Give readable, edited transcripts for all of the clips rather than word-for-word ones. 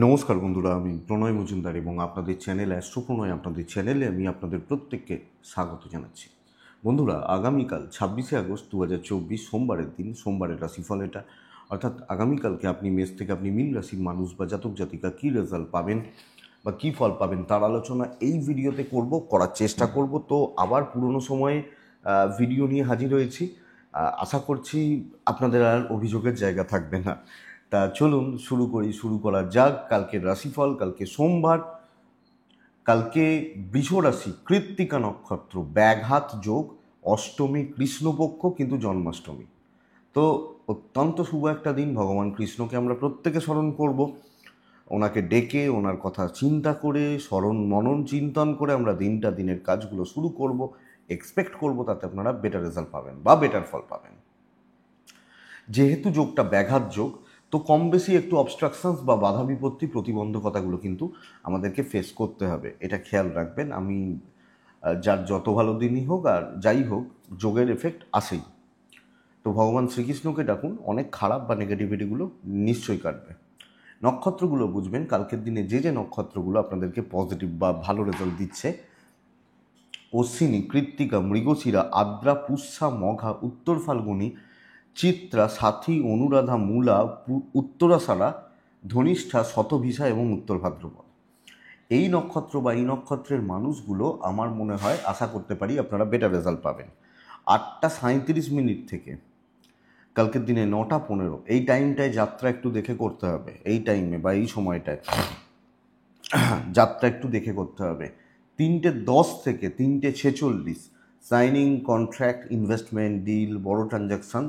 নমস্কার বন্ধুরা, আমি প্রণয় মজুমদার এবং আপনাদের চ্যানেল অ্যাস্ট্রো প্রণয় আপনাদের চ্যানেলে আমি আপনাদের প্রত্যেককে স্বাগত জানাচ্ছি। বন্ধুরা, আগামীকাল 26 আগস্ট 2024 সোমবারের দিন, সোমবারের রাশিফল এটা, অর্থাৎ আগামীকালকে আপনি মেষ থেকে আপনি মীন রাশির মানুষ বা জাতক জাতিকা কী রেজাল্ট পাবেন বা কী ফল পাবেন তার আলোচনা এই ভিডিওতে করার চেষ্টা করব। তো আবার পুরনো সময়ে ভিডিও নিয়ে হাজির হয়েছি। আশা করছি আপনাদের আর অভিযোগের জায়গা থাকবে না। তা চলুন শুরু করা যাক কালকের রাশিফল। কালকে সোমবার, কালকে বৃষ রাশি, কৃত্তিকা নক্ষত্র, ব্যাঘাত যোগ, অষ্টমী, কৃষ্ণপক্ষ কিন্তু জন্মাষ্টমী। তো অত্যন্ত শুভ একটা দিন। ভগবান কৃষ্ণকে আমরা প্রত্যেকে স্মরণ করব, ওনাকে ডেকে ওনার কথা চিন্তা করে স্মরণ মনন চিন্তন করে আমরা দিনের কাজগুলো শুরু করব। এক্সপেক্ট করব তাতে আপনারা বেটার রেজাল্ট পাবেন বা বেটার ফল পাবেন। যেহেতু যোগটা ব্যাঘাত যোগ, তো কম বেশি একটু অবস্ট্রাকশনস বা বাধা বিপত্তি প্রতিবন্ধকতাগুলো কিন্তু আমাদেরকে ফেস করতে হবে, এটা খেয়াল রাখবেন। আমি যার যত ভালো দিনই হোক আর যাই হোক, যোগের এফেক্ট আসেই। তো ভগবান শ্রীকৃষ্ণকে ডাকুন, অনেক খারাপ বা নেগেটিভিটিগুলো নিশ্চয়ই কাটবে। নক্ষত্রগুলো বুঝবেন, কালকের দিনে যে নক্ষত্রগুলো আপনাদেরকে পজিটিভ বা ভালো রেজাল্ট দিচ্ছে: অশ্বিনী, কৃত্তিকা, মৃগশিরা, আদ্রা, পুষ্যা, মঘা, উত্তর ফাল্গুনী, চিত্রা, সাথী, অনুরাধা, মূলা, উত্তরাষাঢ়া, ধনিষ্ঠা, শতভিষা এবং উত্তর ভাদ্রপদ। এই নক্ষত্র বা এই নক্ষত্রের মানুষগুলো আমার মনে হয় আশা করতে পারি আপনারা বেটার রেজাল্ট পাবেন। 8টা 37 মিনিট থেকে কালকের দিনে 9টা 15 এই টাইমটায় যাত্রা একটু দেখে করতে হবে। এই টাইমে বা এই সময়টায় যাত্রা একটু দেখে করতে হবে। 3টে 10 থেকে 3টে 46 সাইনিং, কন্ট্রাক্ট, ইনভেস্টমেন্ট, ডিল, বড় ট্রানজ্যাকশন,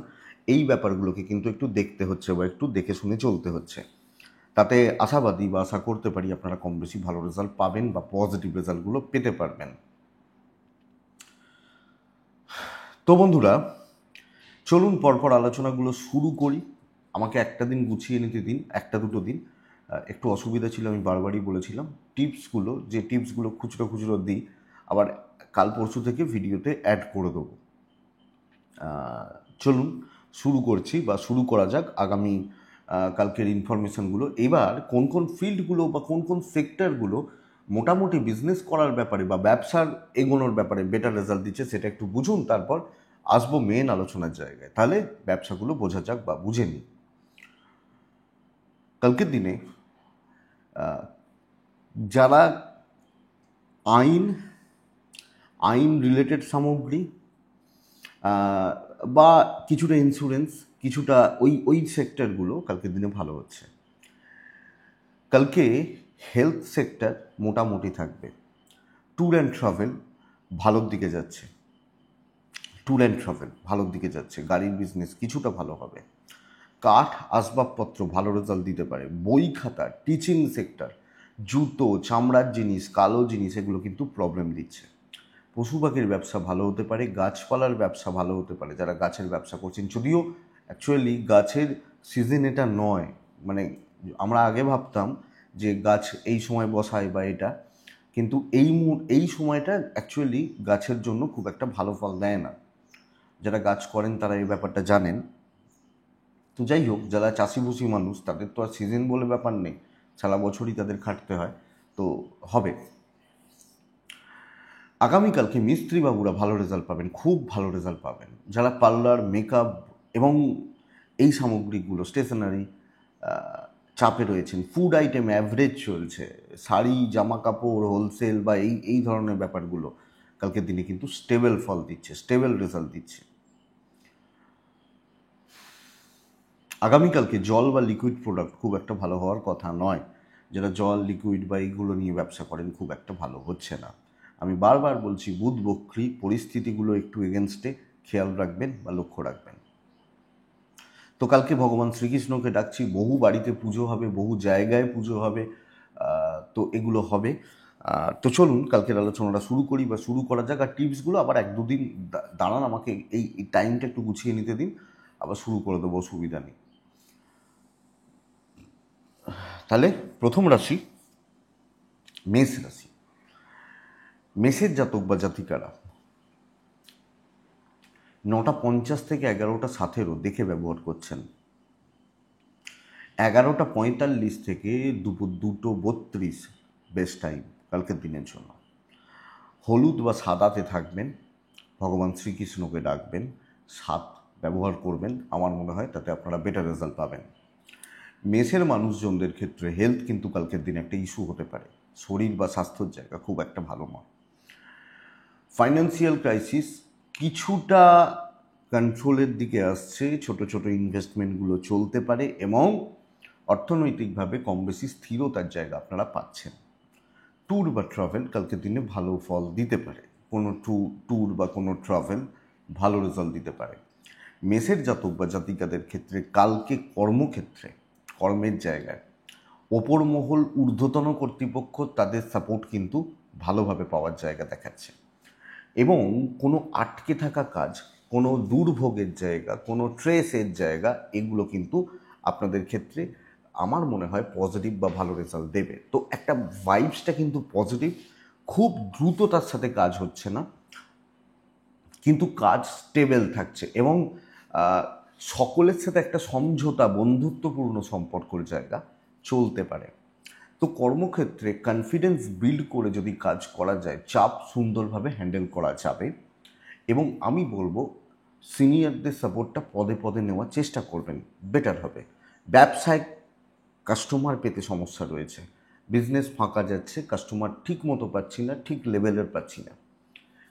এই ব্যাপারগুলোকে কিন্তু একটু দেখতে হচ্ছে বা একটু দেখে শুনে চলতে হচ্ছে। তাতে আশাবাদী বা আশা করতে পারি আপনারা কম বেশি ভালো রেজাল্ট পাবেন বা পজিটিভ রেজাল্টগুলো পেতে পারবেন। তো বন্ধুরা, চলুন পরপর আলোচনাগুলো শুরু করি। আমাকে একটা দিন গুছিয়ে নিতে দিন, একটা দুটো দিন। একটু অসুবিধা ছিল, আমি বারবারই বলেছিলাম। টিপসগুলো খুচরো খুচরো দিই, আবার কাল পরশু থেকে ভিডিওতে অ্যাড করে দেবো। চলুন শুরু করা যাক আগামী কালকের ইনফরমেশনগুলো। এবার কোন কোন ফিল্ডগুলো বা কোন কোন সেক্টরগুলো মোটামুটি বিজনেস করার ব্যাপারে বা ব্যবসার এগোনোর ব্যাপারে বেটার রেজাল্ট দিচ্ছে সেটা একটু বুঝুন, তারপর আসবো মেন আলোচনার জায়গায়। তাহলে ব্যবসাগুলো বোঝা যাক বা বুঝে নিই। কালকের দিনে যারা আইন আইন রিলেটেড সামগ্রী বা কিছুটা ইন্স্যুরেন্স, কিছুটা ওই সেক্টরগুলো কালকের দিনে ভালো হচ্ছে। কালকে হেলথ সেক্টর মোটামুটি থাকবে। ট্যুর অ্যান্ড ট্রাভেল ভালোর দিকে যাচ্ছে। গাড়ির বিজনেস কিছুটা ভালো হবে। কাঠ আসবাবপত্র ভালো রেজাল্ট দিতে পারে। বই খাতা, টিচিং সেক্টর, জুতো, চামড়ার জিনিস, কালো জিনিস, এগুলো কিন্তু প্রবলেম দিচ্ছে। পশু পাখির ব্যবসা ভালো হতে পারে। গাছপালার ব্যবসা ভালো হতে পারে যারা গাছের ব্যবসা করছেন, যদিও অ্যাকচুয়ালি গাছের সিজন এটা নয়। মানে আমরা আগে ভাবতাম যে গাছ এই সময় বসায় বা এটা, কিন্তু এই সময়টা অ্যাকচুয়ালি গাছের জন্য খুব একটা ভালো ফল দেয় না। যারা গাছ করেন তারা এই ব্যাপারটা জানেন। তো যাই হোক, যারা চাষিভুষি মানুষ তাদের তো আর সিজন বলে ব্যাপার নেই, সারা বছরই তাদের খাটতে হয়। তো হবে। আগামীকালকে মিস্ত্রি বাবুরা ভালো রেজাল্ট পাবেন, খুব ভালো রেজাল্ট পাবেন। যারা পার্লার, মেকআপ এবং এই সামগ্রিকগুলো, স্টেশনারি চাপে রয়েছেন, ফুড আইটেম অ্যাভারেজ চলছে, শাড়ি, জামা কাপড়, হোলসেল বা এই ধরনের ব্যাপারগুলো কালকের দিনে কিন্তু স্টেবল ফল দিচ্ছে, স্টেবল রেজাল্ট দিচ্ছে। আগামীকালকে জল বা লিকুইড প্রোডাক্ট খুব একটা ভালো হওয়ার কথা নয়। যারা জল, লিকুইড বা এইগুলো নিয়ে ব্যবসা করেন খুব একটা ভালো হচ্ছে না। আমি বারবার বলছি, বুধ বক্রী, পরিস্থিতিগুলো একটু এগেনস্টে, খেয়াল রাখবেন বা লক্ষ্য রাখবেন। তো কালকে ভগবান শ্রীকৃষ্ণকে ডাকছি, বহু বাড়িতে পুজো হবে, বহু জায়গায় পুজো হবে। তো এগুলো হবে। তো চলুন কালকের আলোচনাটা শুরু করা যাক। আর টিপসগুলো আবার 1-2 দিন দাঁড়ান, আমাকে এই টাইমটা একটু গুছিয়ে নিতে দিন, আবার শুরু করে দেবো, অসুবিধা নেই। তাহলে প্রথম রাশি মেষ রাশি। মেষের জাতক বা জাতিকারা 9টা 50 থেকে 11টা 17 দেখে ব্যবহার করছেন। 11:45 থেকে দুপুর 2:32 বেস্ট টাইম কালকের দিনের জন্য। হলুদ বা সাদাতে থাকবেন, ভগবান শ্রীকৃষ্ণকে ডাকবেন, সাত ব্যবহার করবেন, আমার মনে হয় তাতে আপনারা বেটার রেজাল্ট পাবেন। মেষের মানুষজনদের ক্ষেত্রে হেলথ কিন্তু কালকের দিন একটা ইস্যু হতে পারে, শরীর বা স্বাস্থ্যের জায়গা খুব একটা ভালো নয়। ফাইন্যান্সিয়াল ক্রাইসিস কিছুটা কন্ট্রোলের দিকে আসছে, ছোট ছোট ইনভেস্টমেন্টগুলো চলতে পারে এবং অর্থনৈতিকভাবে কম বেশি স্থিরতার জায়গা আপনারা পাচ্ছেন। ট্যুর বা ট্রাভেল কালকের দিনে ভালো ফল দিতে পারে, কোনো ট্যুর বা কোনো ট্রাভেল ভালো রেজাল্ট দিতে পারে। মেষের জাতক বা জাতিকাদের ক্ষেত্রে কালকে কর্মক্ষেত্রে, কর্মের জায়গায় ওপর মহল ঊর্ধ্বতন কর্তৃপক্ষ তাদের সাপোর্ট কিন্তু ভালোভাবে পাওয়ার জায়গা দেখাচ্ছে এবং কোনো আটকে থাকা কাজ, কোনো দুর্ভোগের জায়গা, কোনো ট্রেসের জায়গা, এগুলো কিন্তু আপনাদের ক্ষেত্রে আমার মনে হয় পজিটিভ বা ভালো রেজাল্ট দেবে। তো একটা ভাইবসটা কিন্তু পজিটিভ, খুব দ্রুত তার সাথে কাজ হচ্ছে না, কিন্তু কাজ স্টেবল থাকছে এবং সকলের সাথে একটা সমঝোতা, বন্ধুত্বপূর্ণ সম্পর্কের জায়গা চলতে পারে। তো কর্মক্ষেত্রে কনফিডেন্স বিল্ড করে যদি কাজ করা যায়, চাপ সুন্দরভাবে হ্যান্ডেল করা যাবে এবং আমি বলবো সিনিয়রদের সাপোর্টটা পদে পদে নেওয়ার চেষ্টা করবেন, বেটার হবে। ব্যবসায় কাস্টমার পেতে সমস্যা রয়েছে, বিজনেস ফাঁকা যাচ্ছে, কাস্টমার ঠিক মতো পাচ্ছি না, ঠিক লেভেলের পাচ্ছি না,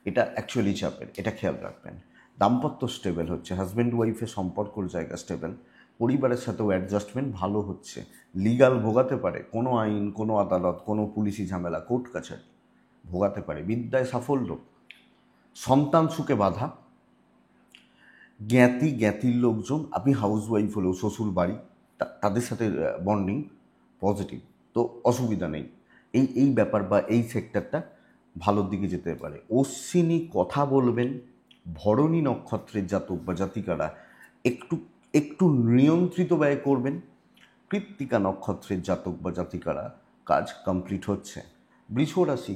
এটা অ্যাকচুয়ালি চাপের, এটা খেয়াল রাখবেন। দাম্পত্য স্টেবল হচ্ছে, হাজব্যান্ড ওয়াইফের সম্পর্কর জায়গা স্টেবল, পরিবারের সাথেও অ্যাডজাস্টমেন্ট ভালো হচ্ছে। লিগাল ভোগাতে পারে, কোনো আইন, কোনো আদালত, কোনো পুলিশি ঝামেলা, কোর্ট কাছারি ভোগাতে পারে। বিদ্যায় সাফল্য, সন্তান সুখে বাধা, জ্ঞাতির লোকজন, আপনি হাউস ওয়াইফ হলেও শ্বশুর বাড়ি তাদের সাথে বন্ডিং পজিটিভ, তো অসুবিধা নেই। এই ব্যাপার বা এই সেক্টরটা ভালোর দিকে যেতে পারে। অশ্বিনী কথা বলবেন, ভরণী নক্ষত্রের জাতক বা জাতিকারা একটু একটু নিয়ন্ত্রিত ব্যয় করবেন। কৃত্তিকা নক্ষত্রের জাতক বা জাতিকারা কাজ কমপ্লিট হচ্ছে। বৃষ রাশি,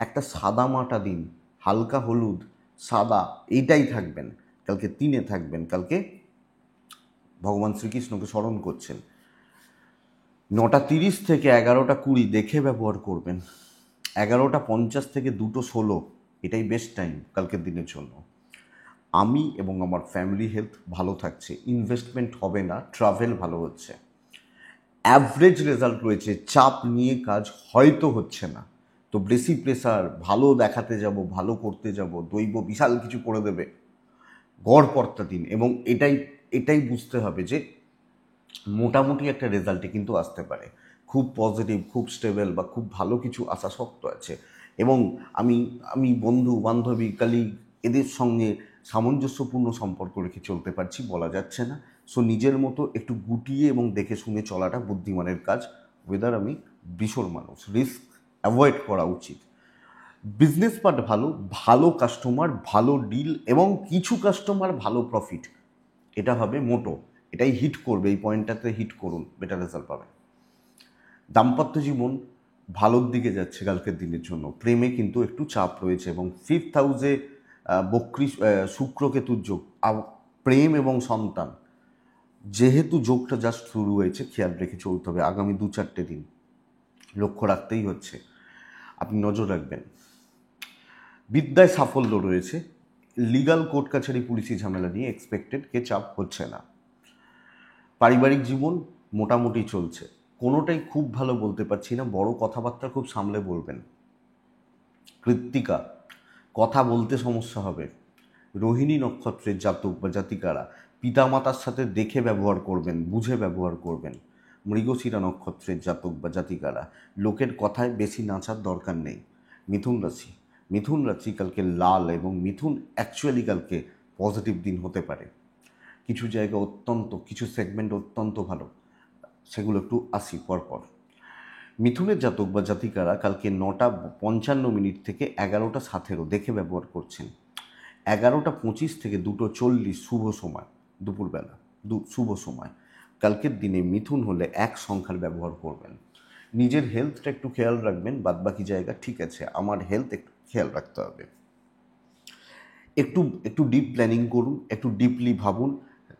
একটা সাদা মাটা দিন, হালকা হলুদ সাদা এইটাই থাকবেন, কালকে 3-এ থাকবেন, কালকে ভগবান শ্রীকৃষ্ণকে স্মরণ করছেন। 9:30 থেকে 11:20 দেখে ব্যবহার করবেন। 11:50 থেকে 2:16 এটাই বেস্ট টাইম কালকের দিনের জন্য। আমি এবং আমার ফ্যামিলি হেলথ ভালো থাকছে, ইনভেস্টমেন্ট হবে না, ট্রাভেল ভালো হচ্ছে, অ্যাভারেজ রেজাল্ট রয়েছে, চাপ নিয়ে কাজ হয়তো হচ্ছে না, তো বেশি প্রেসার, ভালো দেখাতে যাব, ভালো করতে যাব, দৈব বিশাল কিছু করে দেবে, গড়পড়তা দিন এবং এটাই বুঝতে হবে যে মোটামুটি একটা রেজাল্টে কিন্তু আসতে পারে, খুব পজিটিভ, খুব স্টেবল বা খুব ভালো কিছু আসা শক্ত আছে এবং আমি বন্ধু বান্ধবী কালিগ এদের সঙ্গে সামঞ্জস্যপূর্ণ সম্পর্ক রেখে চলতে পারছি, বলা যাচ্ছে না। সো নিজের মতো একটু গুটিয়ে এবং দেখে শুনে চলাটা বুদ্ধিমানের কাজ। ওয়েদার আমি বিশাল মানুষ, রিস্ক অ্যাভয়েড করা উচিত। বিজনেস পার্ট ভালো, ভালো কাস্টমার, ভালো ডিল এবং কিছু কাস্টমার ভালো প্রফিট, এটা হবে মোটো, এটাই হিট করবে, এই পয়েন্টটাতে হিট করুন, বেটার রেজাল্ট পাবেন। দাম্পত্য জীবন ভালোর দিকে যাচ্ছে কালকের দিনের জন্য, প্রেমে কিন্তু একটু চাপ রয়েছে এবং 5th হাউসে বক্রী শুক্রকেতুর যোগ, প্রেম এবং সন্তান, যেহেতু যোগটা জাস্ট শুরু হয়েছে, খেয়াল রেখে চলতে হবে। আগামী 2-4টে দিন লক্ষ্য রাখতেই হচ্ছে, আপনি নজর রাখবেন। বিদ্যায় সাফল্য রয়েছে, লিগাল কোর্ট কাছারি পুলিশি ঝামেলা নিয়ে এক্সপেক্টেড কে চাপ হচ্ছে না। পারিবারিক জীবন মোটামুটি চলছে, কোনোটাই খুব ভালো বলতে পারছি না, বড় কথাবার্তা খুব সামলে বলবেন। কৃত্তিকা, কথা বলতে সমস্যা হবে। রোহিণী নক্ষত্রের জাতক বা জাতিকারা পিতামাতার সাথে দেখে ব্যবহার করবেন, বুঝে ব্যবহার করবেন। মৃগশিরা নক্ষত্রের জাতক বা জাতিকারা লোকের কথায় বেশি নাচার দরকার নেই। মিথুন রাশি কালকে লাল এবং মিথুন অ্যাকচুয়ালি কালকে পজিটিভ দিন হতে পারে। কিছু জায়গা কিছু সেগমেন্ট অত্যন্ত ভালো, সেগুলো একটু আসি পরপর। মিথুনের জাতক বা জাতিকারা কালকে 9:55 থেকে 11:17 দেখে ব্যবহার করছেন। 11:25 থেকে 2:40 শুভ সময়, দুপুরবেলা শুভ সময়। কালকের দিনে মিথুন হলে 1 সংখ্যার ব্যবহার করবেন। নিজের হেলথটা একটু খেয়াল রাখবেন, বাদবাকি জায়গা ঠিক আছে, আমার হেলথ একটু খেয়াল রাখতে হবে। একটু ডিপ প্ল্যানিং করুন, একটু ডিপলি ভাবুন,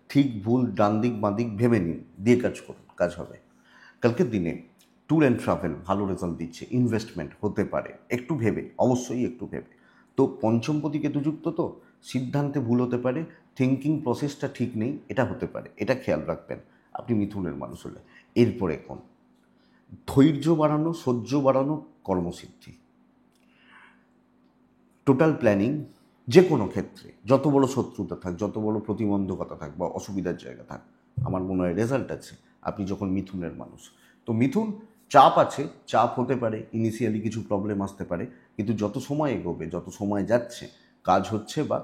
ঠিক ভুল ডান দিক বাঁ দিক ভেবে নিন, দিয়ে কাজ করুন, কাজ হবে। কালকের দিনে ট্যুর অ্যান্ড ট্রাভেল ভালো রেজাল্ট দিচ্ছে, ইনভেস্টমেন্ট হতে পারে, একটু ভেবে, অবশ্যই একটু ভেবে। তো পঞ্চমপতি কেতুযুক্ত, তো সিদ্ধান্তে ভুল হতে পারে, থিঙ্কিং প্রসেসটা ঠিক নেই, এটা হতে পারে, এটা খেয়াল রাখবেন আপনি মিথুনের মানুষ হলে। এরপরে কোন ধৈর্য বাড়ানো, সহ্য বাড়ানো, কর্মসিদ্ধি, টোটাল প্ল্যানিং, যে কোনো ক্ষেত্রে যত বড় শত্রুতা থাক, যত বড় প্রতিবন্ধকতা থাক বা অসুবিধার জায়গা থাক, আমার মনে হয় রেজাল্ট আছে আপনি যখন মিথুনের মানুষ। তো মিথুন, চাপ আছে, চাপ হতে পারে, ইনিশিয়ালি কিছু প্রবলেম আসতে পারে, কিন্তু যত সময় এগোবে, যত সময় যাচ্ছে, কাজ হচ্ছে বা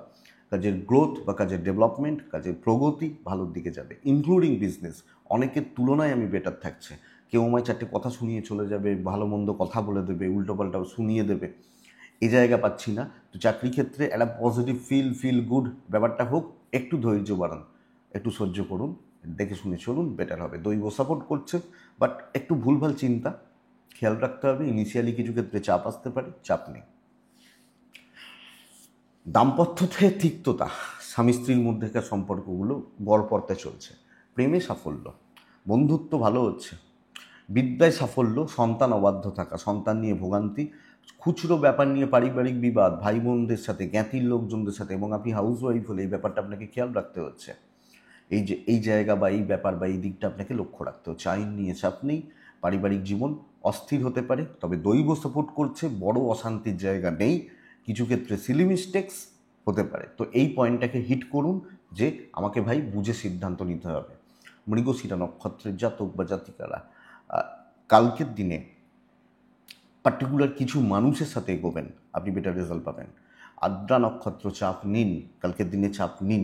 কাজের গ্রোথ বা কাজের ডেভেলপমেন্ট, কাজের প্রগতি ভালোর দিকে যাবে, ইনক্লুডিং বিজনেস। অনেকের তুলনায় আমি বেটার থাকছে। কেউ আমায় চারটে কথা শুনিয়ে চলে যাবে, ভালো মন্দ কথা বলে দেবে, উল্টোপাল্টা শুনিয়ে দেবে, এই জায়গা পাচ্ছি না। তো চাকরি ক্ষেত্রে একটা পজিটিভ ফিল গুড ব্যাপারটা হোক, একটু ধৈর্য বাড়ান, একটু সহ্য করুন, দেখে শুনে চলুন, বেটার হবে। দৈব সাপোর্ট করছে, বাট একটু ভুলভাল চিন্তা খেয়াল রাখতে হবে। ইনিশিয়ালি কিছু ক্ষেত্রে চাপ আসতে পারে, চাপ নেই। দাম্পত্যতে তিক্ততা, স্বামী স্ত্রীর মধ্যেকার সম্পর্কগুলো গড়পড়তে চলছে, প্রেমে সাফল্য, বন্ধুত্ব ভালো হচ্ছে, বিদ্যায় সাফল্য, সন্তান অবাধ্য থাকা, সন্তান নিয়ে ভোগান্তি, খুচরো ব্যাপার নিয়ে পারিবারিক বিবাদ, ভাই বোনদের সাথে, জ্ঞাতির লোকজনদের সাথে, এবং আপনি হাউস ওয়াইফ হলে এই ব্যাপারটা আপনাকে খেয়াল রাখতে হচ্ছে। এই যে এই জায়গা বা এই ব্যাপার বা এই দিকটা আপনাকে লক্ষ্য রাখতে হচ্ছে। আইন নিয়ে চাপ নেই, পারিবারিক জীবন অস্থির হতে পারে, তবে দৈব সাপোর্ট করছে, বড় অশান্তির জায়গা নেই, কিছু ক্ষেত্রে সিলি মিস্টেক্স হতে পারে। তো এই পয়েন্টটাকে হিট করুন যে আমাকে ভাই বুঝে সিদ্ধান্ত নিতে হবে। মৃগশিরা নক্ষত্রের জাতক বা জাতিকারা কালকের দিনে পার্টিকুলার কিছু মানুষের সাথে এগোবেন, আপনি বেটার রেজাল্ট পাবেন। আদ্রা নক্ষত্র, চাপ নিন, কালকের দিনে চাপ নিন।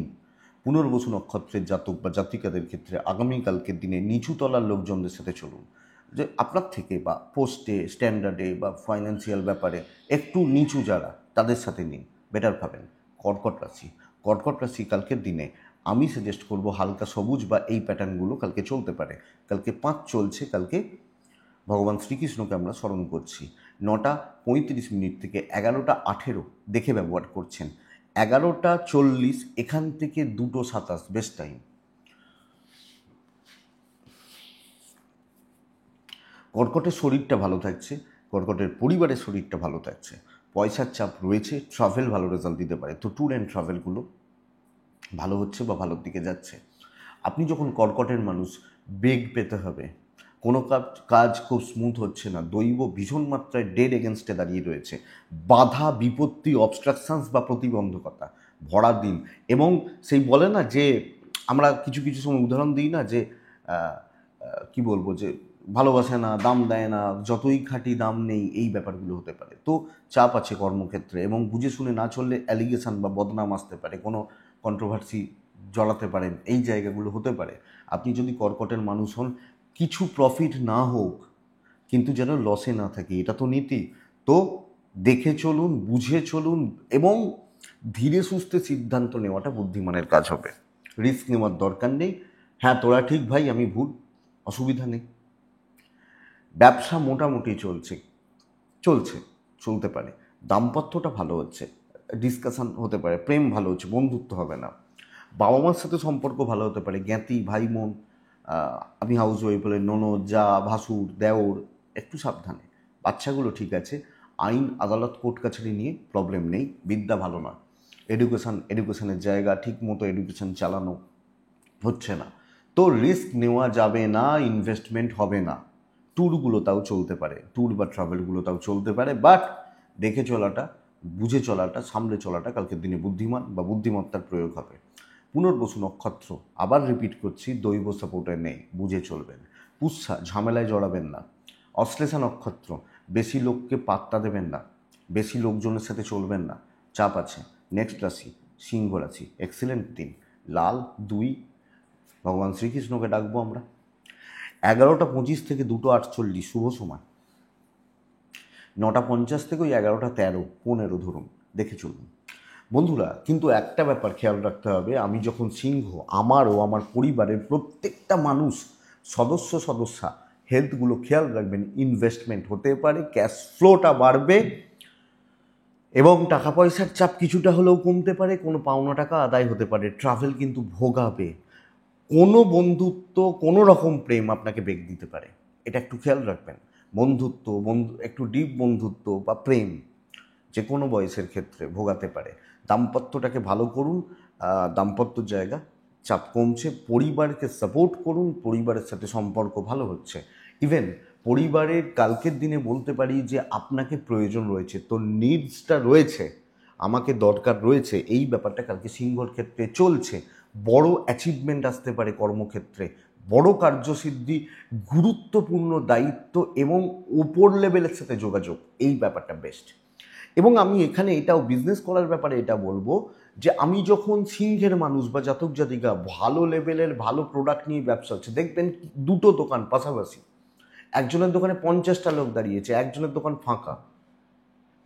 পুনর্বসু নক্ষত্রের জাতক বা জাতিকাদের ক্ষেত্রে আগামীকালকের দিনে নিচুতলার লোকজনদের সাথে চলুন, যে আপনার থেকে বা পোস্টে, স্ট্যান্ডার্ডে বা ফাইন্যান্সিয়াল ব্যাপারে একটু নিচু যারা, তাদের সাথে নিন, বেটার পাবেন। কর্কট রাশি, কর্কট রাশি কালকের দিনে আমি সাজেস্ট করব হালকা সবুজ বা এই প্যাটার্নগুলো কালকে চলতে পারে। কালকে 5 চলছে, কালকে ভগবান শ্রীকৃষ্ণকে আমরা স্মরণ করছি। 9:35 থেকে 11:18 দেখে ব্যবহার করছেন। 11:40 এখান থেকে 2:27 বেস্ট টাইম। কর্কটের শরীরটা ভালো থাকছে, কর্কটের পরিবারের শরীরটা ভালো থাকছে, পয়সার চাপ রয়েছে, ট্রাভেল ভালো রেজাল্ট দিতে পারে। তো ট্যুর অ্যান্ড ট্রাভেলগুলো ভালো হচ্ছে বা ভালোর দিকে যাচ্ছে। আপনি যখন কর্কটের মানুষ, বেগ পেতে হবে, কোনো কাজ খুব স্মুথ হচ্ছে না, দৈব ভীষণ মাত্রায় ডেড এগেনস্টে দাঁড়িয়ে রয়েছে, বাধা বিপত্তি, অবস্ট্রাকশনস বা প্রতিবন্ধকতা ভরা দিন। এবং সেই বলে না যে, আমরা কিছু কিছু সময় উদাহরণ দিই না যে কি বলবো, যে ভালোবাসে না, দাম দেয় না, যতই খাটি দাম নেই, এই ব্যাপারগুলো হতে পারে। তো চাপ আছে কর্মক্ষেত্রে, এবং বুঝে শুনে না চললে অ্যালিগেশন বা বদনাম আসতে পারে, কোনো কন্ট্রোভার্সি জড়াতে পারেন, এই জায়গাগুলো হতে পারে। আপনি যদি কর্কটের মানুষ হন, কিছু প্রফিট না হোক কিন্তু যেন লসে না থাকে, এটা তো নীতি। তো দেখে চলুন, বুঝে চলুন, এবং ধীরে সুস্থে সিদ্ধান্ত নেওয়াটা বুদ্ধিমানের কাজ হবে। রিস্ক নেওয়ার দরকার নেই। হ্যাঁ, তোরা ঠিক ভাই, আমি ভুল, অসুবিধা নেই। ব্যবসা মোটামুটি চলছে, চলতে পারে। দাম্পত্যটা ভালো হচ্ছে, ডিসকাশন হতে পারে, প্রেম ভালো হচ্ছে, বন্ধুত্ব হবে না। বাবা মার সাথে সম্পর্ক ভালো হতে পারে, জ্ঞাতি ভাই বোন, আপনি হাউস ওয়াইফ বলে ননদ, যা, ভাসুর, দেওর, একটু সাবধানে। বাচ্চাগুলো ঠিক আছে, আইন আদালত কোর্ট কাছারি নিয়ে প্রবলেম নেই। বিদ্যা ভালো না, এডুকেশনের জায়গা ঠিক মতো এডুকেশন চালানো হচ্ছে না। তো রিস্ক নেওয়া যাবে না, ইনভেস্টমেন্ট হবে না। ট্যুরগুলো তাও চলতে পারে, ট্যুর বা ট্রাভেলগুলো তাও চলতে পারে, বাট দেখে চলাটা, বুঝে চলাটা, সামলে চলাটা কালকের দিনে বুদ্ধিমান বা বুদ্ধিমত্তার প্রয়োগ হবে। পুনর্বসু নক্ষত্র, আবার রিপিট করছি, দৈব সাপোর্টে নেই, বুঝে চলবেন। পুষ্যা, ঝামেলায় জড়াবেন না। অশ্লেষা নক্ষত্র, বেশি লোককে পাত্তা দেবেন না, বেশি লোকজনের সাথে চলবেন না, চাপ আছে। নেক্সট রাশি সিংহ রাশি, এক্সিলেন্ট দিন, লাল 2, ভগবান শ্রীকৃষ্ণকে ডাকবো আমরা। 11:25 থেকে 2:48 শুভ সময়। 9:50 থেকে ওই 11:13, 15 ধরুন, দেখে চলুন বন্ধুরা। কিন্তু একটা ব্যাপার খেয়াল রাখতে হবে, আমি যখন সিংহ, আমার ও আমার পরিবারের প্রত্যেকটা মানুষ, সদস্যা হেলথগুলো খেয়াল রাখবেন। ইনভেস্টমেন্ট হতে পারে, ক্যাশ ফ্লোটা বাড়বে, এবং টাকা পয়সার চাপ কিছুটা হলেও কমতে পারে, কোনো পাওনা টাকা আদায় হতে পারে। ট্রাভেল কিন্তু ভোগাবে, কোনো বন্ধুত্ব, কোনো রকম প্রেম আপনাকে বেগ দিতে পারে, এটা একটু খেয়াল রাখবেন। একটু ডিপ বন্ধুত্ব বা প্রেম যে কোনো বয়সের ক্ষেত্রে ভোগাতে পারে। দাম্পত্যটাকে ভালো করুন, দাম্পত্য জায়গা চাপ কমছে, পরিবারকে সাপোর্ট করুন, পরিবারের সাথে সম্পর্ক ভালো হচ্ছে। ইভেন পরিবারের কালকের দিনে বলতে পারি যে আপনাকে প্রয়োজন রয়েছে, তো নিডসটা রয়েছে, আমাকে দরকার রয়েছে, এই ব্যাপারটা কালকে সিংহর ক্ষেত্রে চলছে। বড় অ্যাচিভমেন্ট আসতে পারে কর্মক্ষেত্রে, বড় কার্যসিদ্ধি, গুরুত্বপূর্ণ দায়িত্ব এবং ওপর লেভেলের সাথে যোগাযোগ, এই ব্যাপারটা বেস্ট। এবং আমি এখানে এটাও বিজনেস করার ব্যাপারে এটা বলবো যে আমি যখন সিংহের মানুষ বা জাতক জাতিকা ভালো লেভেলের ভালো প্রোডাক্ট নিয়ে ব্যবসা হচ্ছে, দেখবেন দুটো দোকান পাশাপাশি, একজনের দোকানে 50টা লোক দাঁড়িয়েছে, একজনের দোকান ফাঁকা,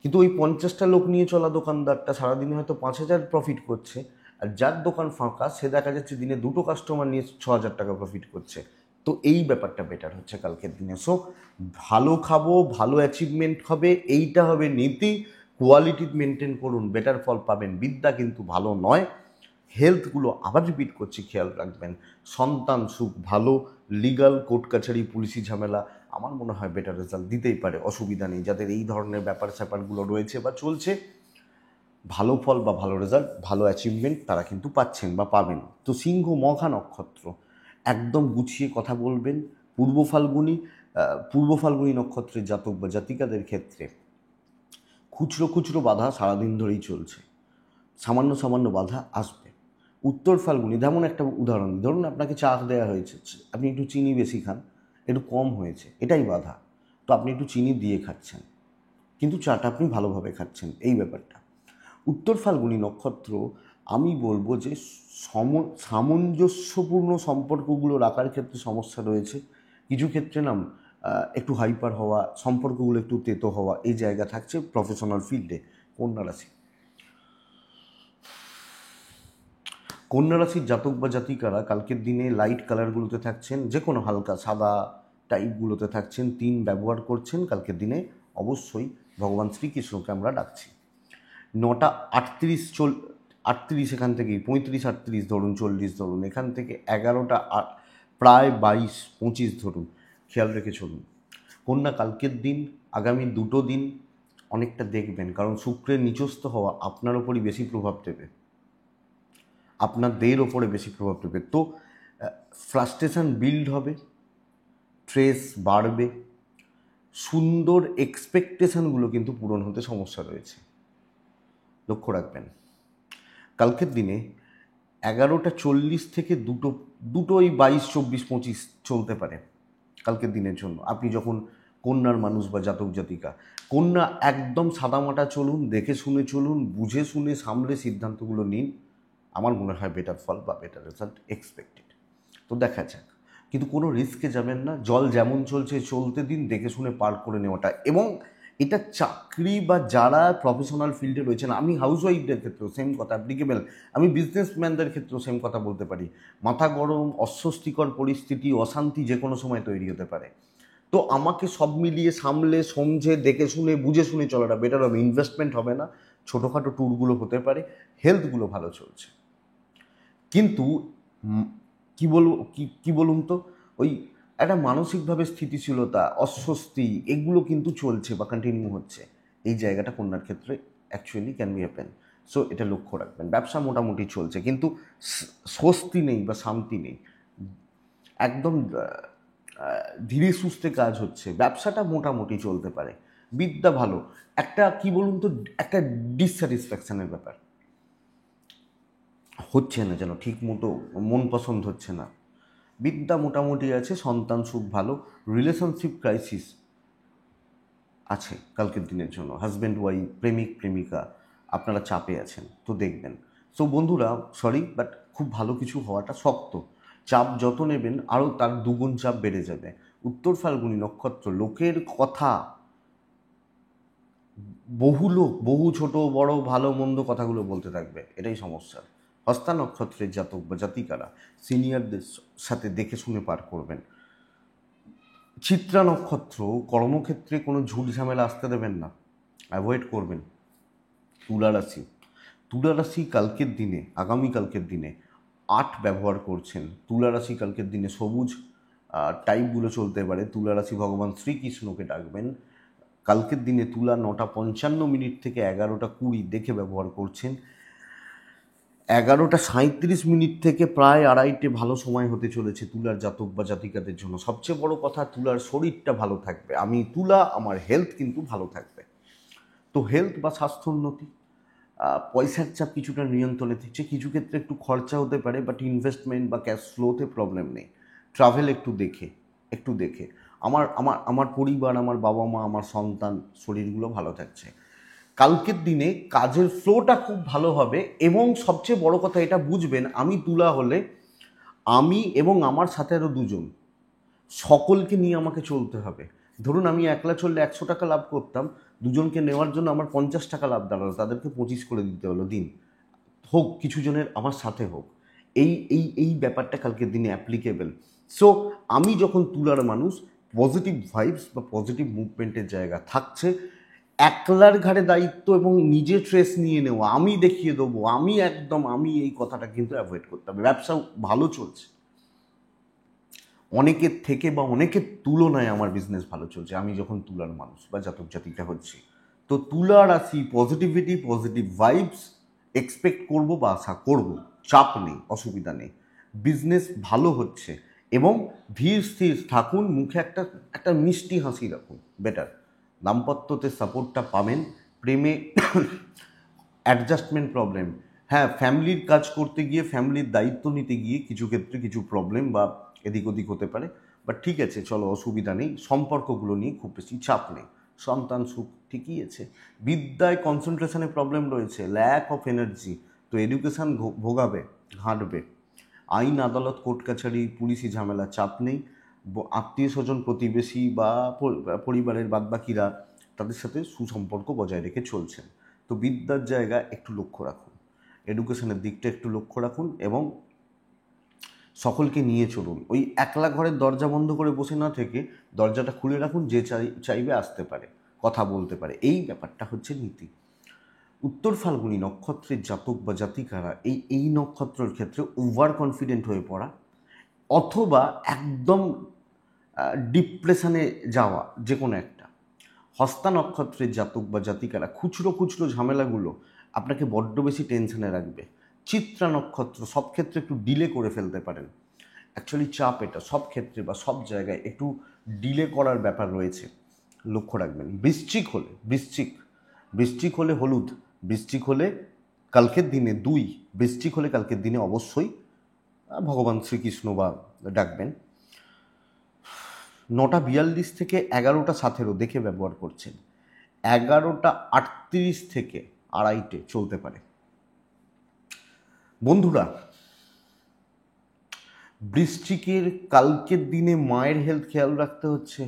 কিন্তু ওই 50টা লোক নিয়ে চলা দোকানদারটা সারাদিনে হয়তো 5,000 প্রফিট করছে, আর যার দোকান ফাঁকা সে দেখা যাচ্ছে দিনে দুটো কাস্টমার নিয়ে 6,000 টাকা প্রফিট করছে। তো এই ব্যাপারটা বেটার হচ্ছে কালকের দিনে। সো ভালো খাবো, ভালো অ্যাচিভমেন্ট হবে, এইটা হবে নীতি। কোয়ালিটি মেনটেন করুন, বেটার ফল পাবেন। বিদ্যা কিন্তু ভালো নয়। হেলথগুলো আবার রিপিট করছি, খেয়াল রাখবেন। সন্তান সুখ ভালো, লিগাল কোর্ট কাছারি পুলিশি ঝামেলা আমার মনে হয় বেটার রেজাল্ট দিতেই পারে, অসুবিধা নেই। যাদের এই ধরনের ব্যাপার স্যাপারগুলো রয়েছে বা চলছে, ভালো ফল বা ভালো রেজাল্ট, ভালো অ্যাচিভমেন্ট তারা কিন্তু পাচ্ছেন বা পাবেন। তো সিংহ মঘা নক্ষত্র, একদম গুছিয়ে কথা বলবেন। পূর্ব ফাল্গুনী নক্ষত্রের জাতক বা জাতিকাদের ক্ষেত্রে খুচরো খুচরো বাধা সারাদিন ধরেই চলছে, সামান্য সামান্য বাধা আসবে। উত্তর ফাল্গুনি, যেমন একটা উদাহরণ, ধরুন আপনাকে চা দেওয়া হয়েছে, আপনি একটু চিনি বেশি খান, একটু কম হয়েছে, এটাই বাধা। তো আপনি একটু চিনি দিয়ে খাচ্ছেন, কিন্তু চাটা আপনি ভালোভাবে খাচ্ছেন, এই ব্যাপারটা। উত্তর ফাল্গুনী নক্ষত্র, আমি বলবো যে সামঞ্জস্যপূর্ণ সম্পর্কগুলো রাখার ক্ষেত্রে সমস্যা রয়েছে। কিছু ক্ষেত্রে না একটু হাইপার হওয়া, সম্পর্কগুলো একটু তেতো হওয়া, এই জায়গা থাকছে প্রফেশনাল ফিল্ডে। কন্যা রাশি, কন্যা রাশির জাতক বা জাতিকারা কালকের দিনে লাইট কালারগুলোতে থাকছেন, যে কোনো হালকা সাদা টাইপগুলোতে থাকছেন, 3 ব্যবহার করছেন কালকের দিনে, অবশ্যই ভগবান শ্রীকৃষ্ণকে আমরা ডাকছি। 9:38 এখান থেকেই 35-38 ধরুন, 40 ধরুন, এখান থেকে 11টা প্রায় 22-25 ধরুন, খেয়াল রেখে চলুন। কন্যা কালকের দিন, আগামী দুটো দিন অনেকটা দেখবেন, কারণ শুক্রের নিচস্থ হওয়া আপনার ওপরই বেশি প্রভাব দেবে, আপনাদের ওপরে বেশি প্রভাব দেবে। তো ফ্রাস্ট্রেশন বিল্ড হবে, স্ট্রেস বাড়বে, সুন্দর এক্সপেকটেশনগুলো কিন্তু পূরণ হতে সমস্যা রয়েছে, লক্ষ্য রাখবেন। কালকের দিনে 11:40 থেকে দুটোই 22-24-25 চলতে পারে কালকের দিনের জন্য। আপনি যখন কন্যার মানুষ বা জাতক জাতিকা, কন্যা একদম সাদামাটা চলুন, দেখে শুনে চলুন, বুঝে শুনে সামলে সিদ্ধান্তগুলো নিন, আমার মনে হয় বেটার ফল বা বেটার রেজাল্ট এক্সপেক্টেড। তো দেখা যাক, কিন্তু কোনো রিস্কে যাবেন না, জল যেমন চলছে চলতে দিন, দেখে শুনে পার করে নেওয়াটা। এবং এটা চাকরি বা যারা প্রফেশনাল ফিল্ডে রয়েছেন, আমি হাউসওয়াইফদের ক্ষেত্রেও সেম কথা অ্যাপ্লিকেবল, আমি বিজনেসম্যানদের ক্ষেত্রেও সেম কথা বলতে পারি। মাথা গরম, অস্বস্তিকর পরিস্থিতি, অশান্তি যে কোনো সময় তৈরি হতে পারে। তো আমাকে সব মিলিয়ে সামলে সমঝে দেখে শুনে বুঝে শুনে চলাটা বেটার হবে। ইনভেস্টমেন্ট হবে না, ছোটোখাটো ট্যুরগুলো হতে পারে, হেলথগুলো ভালো চলছে। কিন্তু কি বলুন তো, ওই একটা মানসিকভাবে স্থিতিশীলতা, অস্বস্তি, এগুলো কিন্তু চলছে বা কন্টিনিউ হচ্ছে। এই জায়গাটা কন্যার ক্ষেত্রে actually can be happen. So এটা লক্ষ্য রাখবেন। ব্যবসা মোটামুটি চলছে, কিন্তু স্বস্তি নেই বা শান্তি নেই, একদম ধীরে সুস্থে কাজ হচ্ছে, ব্যবসাটা মোটামুটি চলতে পারে। বিদ্যা ভালো, একটা কি বলুন তো, একটা ডিসস্যাটিসফ্যাকশনের ব্যাপার হচ্ছে না, যেন ঠিক মতো মন পছন্দ হচ্ছে না। বিদ্যা মোটামুটি আছে, সন্তান সুখ ভালো, রিলেশনশিপ ক্রাইসিস আছে কালকের দিনের জন্য, হাজব্যান্ড ওয়াইফ, প্রেমিক প্রেমিকা আপনারা চাপে আছেন, তো দেখবেন। সো বন্ধুরা, সরি বাট খুব ভালো কিছু হওয়াটা শক্ত। চাপ যত নেবেন আরও তার দুগুণ চাপ বেড়ে যাবে। উত্তর ফাল্গুনী নক্ষত্র, লোকের কথা, বহু লোক বহু ছোট বড় ভালো মন্দ কথাগুলো বলতে থাকবে, এটাই সমস্যা। হস্তা নক্ষত্রের জাতক বা জাতিকারা সিনিয়রদের সাথে দেখে শুনে পার করবেন। চিত্রা নক্ষত্র, কর্মক্ষেত্রে কোনো ঝুট ঝামেলা আসতে দেবেন না, অ্যাভয়েড করবেন। তুলা রাশি কালকের দিনে, আগামীকালকের দিনে 8 ব্যবহার করছেন। তুলা রাশি কালকের দিনে সবুজ টাইপগুলো চলতে পারে। তুলা রাশি ভগবান শ্রীকৃষ্ণকে ডাকবেন। কালকের দিনে তুলা 9:55 থেকে 11:20 দেখে ব্যবহার করছেন। 11:37 থেকে প্রায় 2:30 ভালো সময় হতে চলেছে তুলার জাতক বা জাতিকাদের জন্য। সবচেয়ে বড় কথা, তুলার শরীরটা ভালো থাকবে। আমার হেলথ কিন্তু ভালো থাকবে। তো হেলথ বা স্বাস্থ্য উন্নতি, পয়সার চাপ কিছুটা নিয়ন্ত্রণে থাকছে। কিছু ক্ষেত্রে একটু খরচা হতে পারে, বাট ইনভেস্টমেন্ট বা ক্যাশ ফ্লোতে প্রবলেম নেই। ট্রাভেল একটু দেখে আমার আমার আমার পরিবার, আমার বাবা মা, আমার সন্তান শরীরগুলো ভালো থাকছে। কালকের দিনে কাজের ফ্লোটা খুব ভালো হবে। এবং সবচেয়ে বড় কথা এটা বুঝবেন, আমি তুলা হলে আমি এবং আমার সাথে আরও দুজন, সকলকে নিয়ে আমাকে চলতে হবে। ধরুন আমি একলা চললে 100 টাকা লাভ করতাম, দুজনকে নেওয়ার জন্য আমার 50 টাকা লাভ দাঁড়ালো, তাদেরকে 25 করে দিতে হলো। দিন হোক, কিছু জনের আমার সাথে হোক, এই ব্যাপারটা কালকের দিনে অ্যাপ্লিকেবল। সো আমি যখন তুলার মানুষ, পজিটিভ ভাইবস বা পজিটিভ মুভমেন্টের জায়গা থাকছে। একলার ঘাড়ে দায়িত্ব এবং নিজে ট্রেস নিয়ে নেওয়া, আমি দেখিয়ে দেবো, আমি এই কথাটা কিন্তু অ্যাভয়েড করতে হবে। ব্যবসা ভালো চলছে, অনেকের থেকে বা অনেকের তুলনায় আমার বিজনেস ভালো চলছে আমি যখন তুলার মানুষ বা জাতক জাতিকা হচ্ছি। তো তুলা রাশি পজিটিভিটি, পজিটিভ ভাইবস এক্সপেক্ট করব বা আশা করব। চাপ নেই, অসুবিধা নেই, বিজনেস ভালো হচ্ছে। এবং ধীর স্থির থাকুন, মুখে একটা মিষ্টি হাসি রাখুন, বেটার। দাম্পত্যতে সাপোর্টটা পাবেন। প্রেমে অ্যাডজাস্টমেন্ট প্রবলেম, হ্যাঁ, ফ্যামিলির কাজ করতে গিয়ে, ফ্যামিলির দায়িত্ব নিতে গিয়ে কিছু ক্ষেত্রে কিছু প্রবলেম বা এদিক ওদিক হতে পারে, বাট ঠিক আছে, চলো, অসুবিধা নেই। সম্পর্কগুলো নিয়ে খুব বেশি চাপ নেই। সন্তান সুখ ঠিকই আছে। বিদ্যায় কনসেন্ট্রেশনে প্রবলেম রয়েছে, ল্যাক অফ এনার্জি, তো এডুকেশান ভোগাবে, ঘাঁটবে। আইন আদালত কোর্ট কাছারি পুলিশি ঝামেলা, চাপ নেই। আত্মীয় স্বজন প্রতিবেশী বা পরিবারের বাদবাকিরা, তাদের সাথে সুসম্পর্ক বজায় রেখে চলছেন। তো বিদ্যার জায়গা একটু লক্ষ্য রাখুন, এডুকেশনের দিকটা একটু লক্ষ্য রাখুন এবং সকলকে নিয়ে চলুন। ওই একলা ঘরের দরজা বন্ধ করে বসে না থেকে দরজাটা খুলে রাখুন, যে চাইবে আসতে পারে, কথা বলতে পারে। এই ব্যাপারটা হচ্ছে নীতি। উত্তর ফাল্গুনী নক্ষত্রের জাতক বা জাতিকারা এই নক্ষত্রের ক্ষেত্রে ওভার কনফিডেন্ট হয়ে পড়া অথবা একদম ডিপ্রেশনে যাওয়া, যে কোনো একটা। হস্তা নক্ষত্রের জাতক বা জাতিকারা খুচরো ঝামেলাগুলো আপনাকে বড্ড বেশি টেনশনে রাখবে। চিত্রা নক্ষত্র সব ক্ষেত্রে একটু ডিলে করে ফেলতে পারেন। অ্যাকচুয়ালি চাপ এটা সব ক্ষেত্রে বা সব জায়গায় একটু ডিলে করার ব্যাপার রয়েছে, লক্ষ্য রাখবেন। বৃশ্চিক হলে হলুদ, বৃশ্চিক হলে কালকের দিনে 2, বৃশ্চিক হলে কালকের দিনে অবশ্যই ভগবান শ্রীকৃষ্ণ বা ডাকবেন। 9:42 থেকে 11:17 দেখে ব্যবহার করছেন। 11:38 থেকে 2:30 চলতে পারে। বন্ধুরা, বৃশ্চিকের কালকের দিনে মায়ের হেলথ খেয়াল রাখতে হচ্ছে।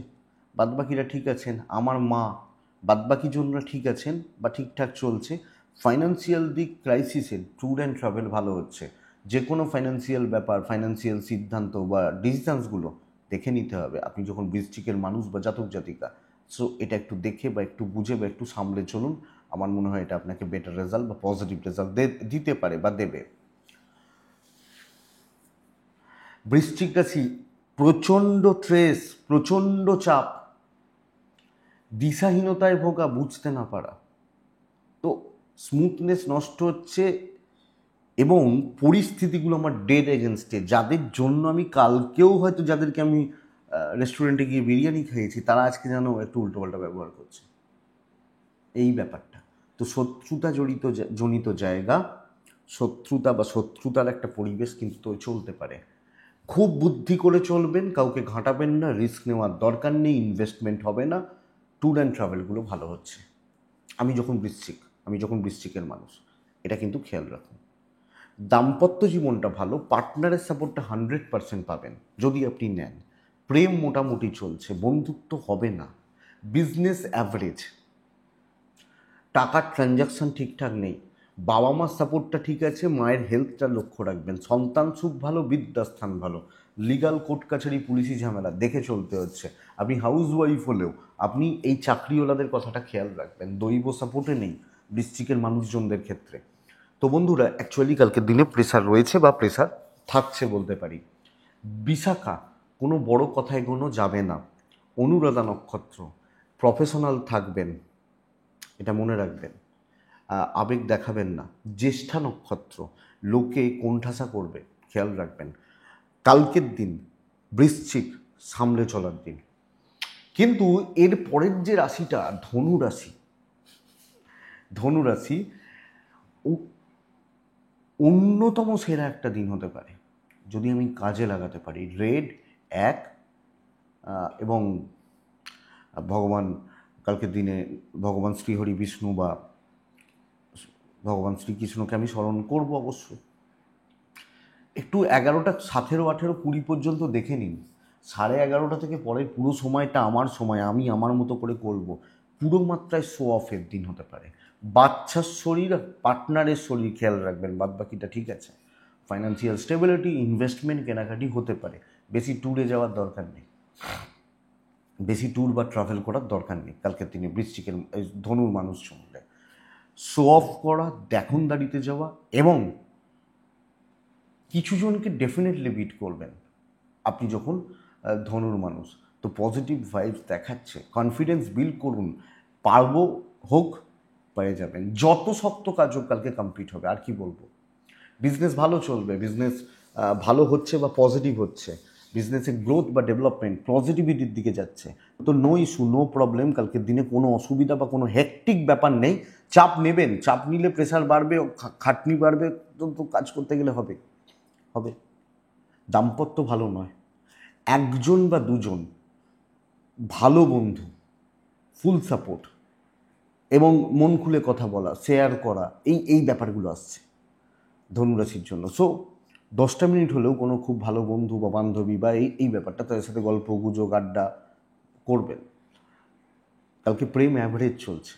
বাদবাকিরা ঠিক আছেন, আমার মা, বাদবাকি জনরা ঠিক আছেন বা ঠিকঠাক চলছে। ফাইন্যান্সিয়াল দিক ক্রাইসিসের, ট্যুর অ্যান্ড ট্রাভেল ভালো হচ্ছে। যে কোনো ফাইন্যান্সিয়াল ব্যাপার, ফাইন্যান্সিয়াল সিদ্ধান্ত বা ডিসিশানসগুলো দেখে নিতে হবে আপনি যখন বৃশ্চিকের মানুষ বা জাতক জাতিকা। সো এটা একটু দেখে বা একটু বুঝে বা একটু সামলে চলুন। আমার মনে হয় এটা আপনাকে বেটার রেজাল্ট বা পজিটিভ রেজাল্ট দিতে পারে বা দেবে। বৃশ্চিক রাশি, প্রচণ্ড স্ট্রেস, প্রচণ্ড চাপ, দিশাহীনতায় ভোগা, বুঝতে না পারা, তো স্মুথনেস নষ্ট হচ্ছে এবং পরিস্থিতিগুলো আমার ডেড এগেনস্টে। যাদের জন্য আমি কালকেও হয়তো, যাদেরকে আমি রেস্টুরেন্টে গিয়ে বিরিয়ানি খেয়েছি, তারা আজকে যেন একটু উল্টোপাল্টা ব্যবহার করছে, এই ব্যাপারটা। তো জনিত জায়গা, শত্রুতা বা শত্রুতার একটা পরিবেশ কিন্তু চলতে পারে। খুব বুদ্ধি করে চলবেন, কাউকে ঘাঁটাবেন না, রিস্ক নেওয়ার দরকার নেই, ইনভেস্টমেন্ট হবে না। ট্যুর অ্যান্ড ট্রাভেলগুলো ভালো হচ্ছে আমি যখন বৃশ্চিকের মানুষ, এটা কিন্তু খেয়াল রাখুন। দাম্পত্য জীবনটা ভালো, পার্টনারের সাপোর্টটা 100% পাবেন যদি আপনি নেন। প্রেম মোটামুটি চলছে, বন্ধুত্ব হবে না। বিজনেস অ্যাভারেজ, টাকার ট্রানজাকশান ঠিকঠাক নেই। বাবা মার সাপোর্টটা ঠিক আছে, মায়ের হেলথটা লক্ষ্য রাখবেন। সন্তান সুখ ভালো, বিদ্যাস্থান ভালো। লিগাল কোর্ট কাছারি পুলিশি ঝামেলা দেখে চলতে হচ্ছে। আপনি হাউস ওয়াইফ হলেও আপনি এই চাকরিওয়ালাদের কথাটা খেয়াল রাখবেন। দৈব সাপোর্টে নেই বৃশ্চিকের মানুষজনদের ক্ষেত্রে। তো বন্ধুরা, অ্যাকচুয়ালি কালকের দিনে প্রেশার রয়েছে বা প্রেশার থাকছে বলতে পারি। বিশাখা, কোনো বড় কথায় এগোনো যাবে না। অনুরাধা নক্ষত্র, প্রফেশনাল থাকবেন, এটা মনে রাখবেন, আবেগ দেখাবেন না। জ্যেষ্ঠা নক্ষত্র, লোকে কোণঠাসা করবে, খেয়াল রাখবেন। কালকের দিন বৃশ্চিক, সামলে চলার দিন। কিন্তু এর পরের যে রাশিটা ধনু রাশি, ধনু রাশি অন্যতম সেরা একটা দিন হতে পারে যদি আমি কাজে লাগাতে পারি। রেড 1 এবং ভগবান কালকের দিনে ভগবান শ্রীহরি বিষ্ণু বা ভগবান শ্রীকৃষ্ণকে আমি স্মরণ করব অবশ্যই। একটু 11টা 17, 18, 20 পর্যন্ত দেখে নিন। 11:30 থেকে পরের পুরো সময়টা আমার সময়, আমি আমার মতো করে করব। পুরো মাত্রায় শো অফের দিন হতে পারে। বাচ্চার শরীর, পার্টনারের শরীর খেয়াল রাখবেন, বাদ বাকিটা ঠিক আছে। ফাইন্যান্সিয়াল স্টেবিলিটি, ইনভেস্টমেন্ট, কেনাকাটি হতে পারে। বেশি ট্যুরে যাওয়ার দরকার নেই, বেশি ট্যুর বা ট্রাভেল করার দরকার নেই কালকের দিনে বৃশ্চিকের ধনুর মানুষ সঙ্গে। শো অফ করা, দেখনদারিতে যাওয়া এবং কিছু জনকে ডেফিনেটলি বিট করবেন আপনি যখন ধনুর মানুষ। তো পজিটিভ ভাইবস দেখাচ্ছে, কনফিডেন্স বিল্ড করুন, পারবো, হোক, পেয়ে যাবেন। যত শক্ত কাজ হোক কালকে কমপ্লিট হবে। আর কি বলবো, বিজনেস ভালো চলবে, বিজনেস ভালো হচ্ছে বা পজিটিভ হচ্ছে, বিজনেসের গ্রোথ বা ডেভেলপমেন্ট পজিটিভিটির দিকে যাচ্ছে। তো নো ইস্যু, নো প্রবলেম। কালকের দিনে কোনো অসুবিধা বা কোনো হেক্টিক ব্যাপার নেই। চাপ নেবেন, চাপ নিলে প্রেশার বাড়বে, খাটনি বাড়বে, তো কাজ করতে গেলে হবে হবে। দাম্পত্য ভালো নয়, একজন বা দুজন ভালো বন্ধু, ফুল সাপোর্ট এবং মন খুলে কথা বলা, শেয়ার করা, এই ব্যাপারগুলো আসছে ধনুরাশির জন্য। সো 10টা মিনিট হলেও কোনো খুব ভালো বন্ধু বা বান্ধবী বা এই ব্যাপারটা, তাদের সাথে গল্প গুজব আড্ডা করবেন। কালকে প্রেম অ্যাভারেজ চলছে,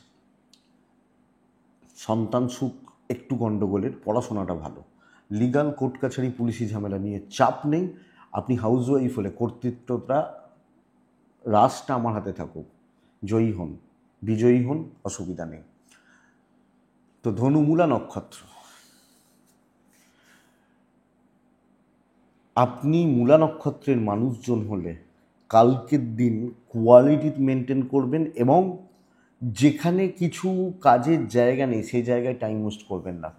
সন্তান সুখ একটু গণ্ডগোলের, পড়াশোনাটা ভালো। লিগাল, কোর্ট কাছারি, পুলিশি ঝামেলা নিয়ে চাপ নেই। আপনি হাউস ওয়াইফ হলে কর্তৃত্বটা, রাজটা আমার হাতে থাকুক, জয়ী হন, বিজয়ী হন, অসুবিধা নেই। তো ধনু মূলা নক্ষত্র, আপনি মূলা নক্ষত্রের মানুষজন হলে কালকের দিন কোয়ালিটি মেনটেন করবেন এবং যেখানে কিছু কাজের জায়গা নেই সেই জায়গায় টাইম ওয়েস্ট করবেন না।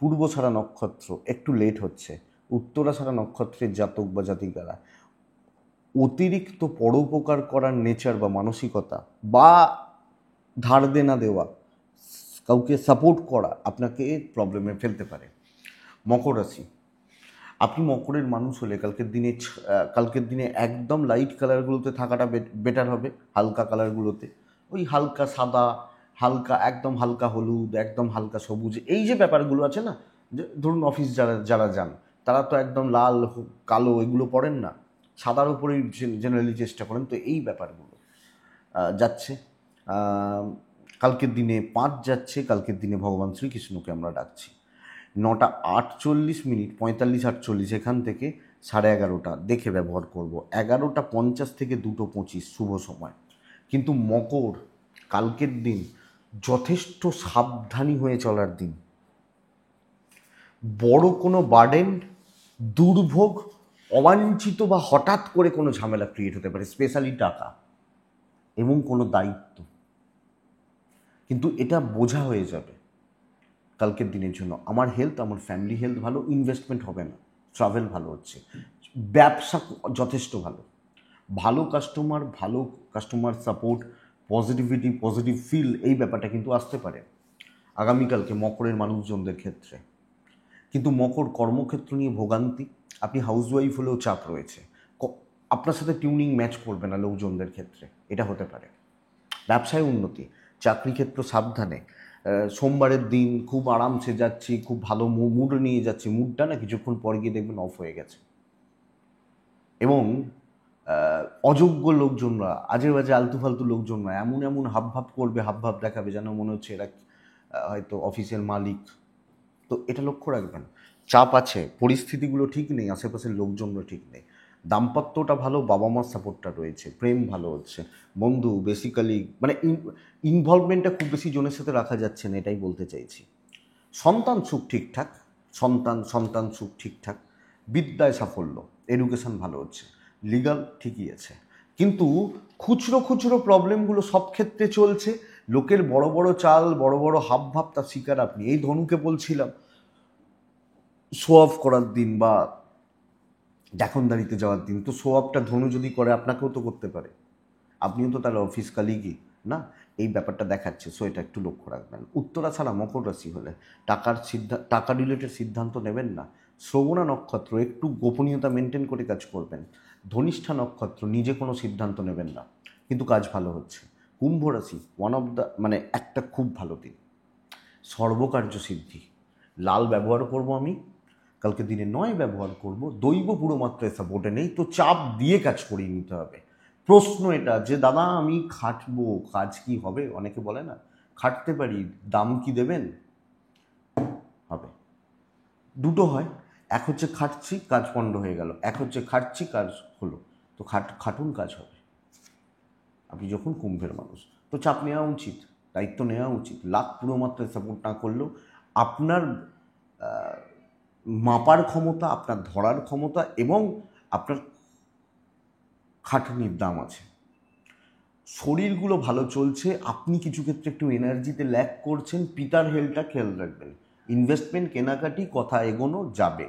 পূর্বছাড়া নক্ষত্র একটু লেট হচ্ছে, উত্তরাছাড়া নক্ষত্রের জাতক বা জাতিকারা অতিরিক্ত পরোপকার করার নেচার বা মানসিকতা বা ধার দেনা দেওয়া, কাউকে সাপোর্ট করা আপনাকে প্রবলেমে ফেলতে পারে। মকর রাশি, আপনি মকরের মানুষ হলে কালকের দিনে একদম লাইট কালারগুলোতে থাকাটা বেটার হবে। হালকা কালারগুলোতে, ওই হালকা সাদা, হালকা একদম হালকা হলুদ, একদম হালকা সবুজ, এই যে ব্যাপারগুলো আছে না, যে ধরুন অফিস যারা যারা যান তারা তো একদম লাল কালো এগুলো পড়েন না, সাদার উপরেই জেনারেলি চেষ্টা করেন। তো এই ব্যাপারগুলো যাচ্ছে। কালকের দিনে 5 যাচ্ছে, কালকের দিনে ভগবান শ্রীকৃষ্ণকে আমরা ডাকছি। 9:48, 45, 48 এখান থেকে 11:30 দেখে ব্যবহার করব। 11:50 থেকে 2:25 শুভ সময়। কিন্তু মকর, কালকের দিন যথেষ্ট সাবধানী হয়ে চলার দিন। বড় কোনো বার্ডেন, দুর্ভোগ, অবাঞ্ছিত বা হঠাৎ করে কোনো ঝামেলা ক্রিয়েট হতে পারে, স্পেশালি টাকা এবং কোনো দায়িত্ব, কিন্তু এটা বোঝা হয়ে যাবে কালকের দিনের জন্য। আমার হেলথ, আমার ফ্যামিলি হেলথ ভালো, ইনভেস্টমেন্ট হবে না, ট্রাভেল ভালো হচ্ছে, ব্যবসা যথেষ্ট ভালো, ভালো customer support, positivity, positive feel, এই ব্যাপারটা কিন্তু আসতে পারে আগামীকালকে মকরের মানুষজনদের ক্ষেত্রে। কিন্তু মকর কর্মক্ষেত্র নিয়ে ভোগান্তি, আপনি হাউসওয়াইফ হলেও চাপ রয়েছে, আপনার সাথে টিউনিং ম্যাচ করবে না লোকজনদের ক্ষেত্রে, এটা হতে পারে। ব্যবসায় উন্নতি, চাকরি ক্ষেত্র সাবধানে। সোমবারের দিন খুব আরামসে যাচ্ছি, খুব ভালো মুড নিয়ে যাচ্ছি, মুডটা না কিছুক্ষণ পরে গিয়ে দেখবেন অফ হয়ে গেছে। এবং অযোগ্য লোকজনরা, আজে বাজে আলতু ফালতু লোকজনরা এমন এমন হাবভাব করবে, হাবভাব দেখাবে যেন মনে হচ্ছে এরা হয়তো অফিসের মালিক। তো এটা লক্ষ্য রাখবেন। চাপ আছে, পরিস্থিতিগুলো ঠিক নেই, আশেপাশের লোকজনরা ঠিক নেই। দাম্পত্যটা ভালো, বাবা মার সাপোর্টটা রয়েছে, প্রেম ভালো হচ্ছে। বন্ধু বেসিক্যালি মানে ইনভলভমেন্টটা খুব বেশি জনের সাথে রাখা যাচ্ছে না, এটাই বলতে চাইছি। সন্তান সুখ ঠিকঠাক, সন্তান সুখ ঠিকঠাক। বিদ্যায় সাফল্য, এডুকেশন ভালো হচ্ছে, লিগাল ঠিকই আছে, কিন্তু খুচরো খুচরো প্রবলেমগুলো সব ক্ষেত্রে চলছে। লোকের বড় বড় চাল, বড় বড় হাবভাব, তার শিকার আপনি। এই ধনুকে বলছিলাম শো অফ করার দিন বা দেখনদারিতে যাওয়ার দিন, তো শো অফটা ধনু যদি করে আপনাকেও তো করতে পারে, আপনিও তো তাহলে অফিস কালিগই না, এই ব্যাপারটা দেখাচ্ছে। সো এটা একটু লক্ষ্য রাখবেন। উত্তরা ছাড়া মকর রাশি হলে টাকা রিলেটেড সিদ্ধান্ত নেবেন না। শ্রবণা নক্ষত্র একটু গোপনীয়তা মেনটেন করে কাজ করবেন। ধনিষ্ঠা নক্ষত্র নিজে কোনো সিদ্ধান্ত নেবেন না, কিন্তু কাজ ভালো হচ্ছে। কুম্ভ রাশি ওয়ান অফ দ্য একটা খুব ভালো দিন, সর্বকার্য সিদ্ধি। লাল ব্যবহার করব আমি, কালকে দিনে নয় ব্যবহার করব। দৈব পুরো মাত্রায় সাপোর্টে নেই, তো চাপ দিয়ে কাজ করিয়ে নিতে হবে। প্রশ্ন এটা যে দাদা আমি খাটবো, কাজ কি হবে? অনেকে বলে না খাটতে পারি, দাম কি দেবেন? হবে, দুটো হয়। এক হচ্ছে খাটছি, কাজ পণ্ড হয়ে গেল। এক হচ্ছে খাটছি, কাজ হলো। তো খাটুন, কাজ হবে। আপনি যখন কুম্ভের মানুষ, তো চাপ নেওয়া উচিত, দায়িত্ব নেওয়া উচিত। লাখ পুরো মাত্রায় সাপোর্ট না করলেও আপনার মাপার ক্ষমতা, আপনার ধরার ক্ষমতা এবং আপনার খাটনির দাম আছে। শরীরগুলো ভালো চলছে, আপনি কিছু ক্ষেত্রে একটু এনার্জিতে ল্যাক করছেন। পিতার হেলথটা খেয়াল রাখবেন। ইনভেস্টমেন্ট, কেনাকাটি, কথা এগোনো যাবে।